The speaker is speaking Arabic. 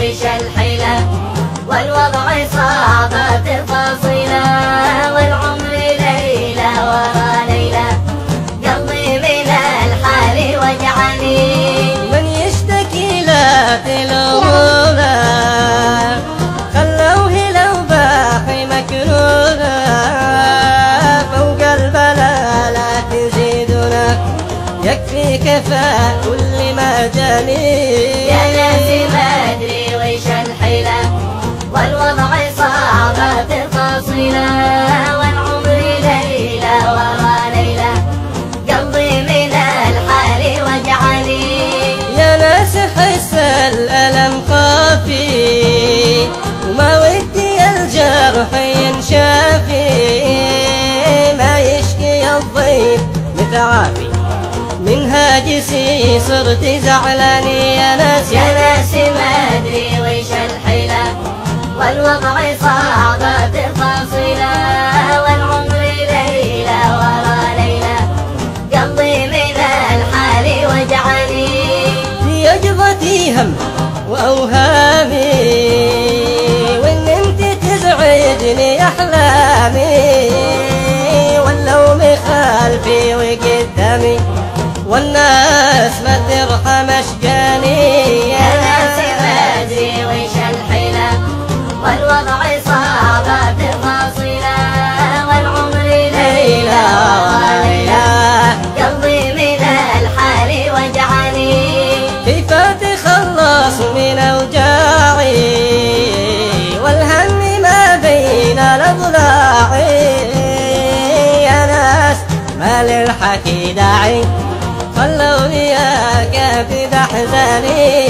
وش الحيلة والوضع صعب تفاصيله والعمر ليلة ورا ليلة قلبي من الحال وجعني من يشتكي لا تلومونه خلوه لو باقي مكروه فوق البلاء لا تزيدنا يكفي كفى كل ما جاني يا ناس ما ادري وش الحيلة والوضع صعب تفاصيله والعمر ليلة ورا ليلة قلبي من الحال وجعني يا ناس حس الألم خافي وما ودي الجرح ينشافي ما يشكي الضيف متعافي من هاجسي صرت زعلاني يا ناس ما ادري وش الحيلة والوضع صعب تفاصيله والعمر ليلة ورا ليلة قلبي من الحال وجعني في يقظتي هم وأوهامي وإن أنت تزعجني أحلامي واللوم خلفي وقدامي والناس ما ترحم أشجاني يا ناس ما ادري وش الحيلة والوضع صعب تفاصيله والعمر ليلة ورا ليلة قلبي من الحال وجعني كيف تخلص من أوجاعي والهم ما بين الأضلاع يا ناس ما للحكي داعي خلوني يا كافي بأحزاني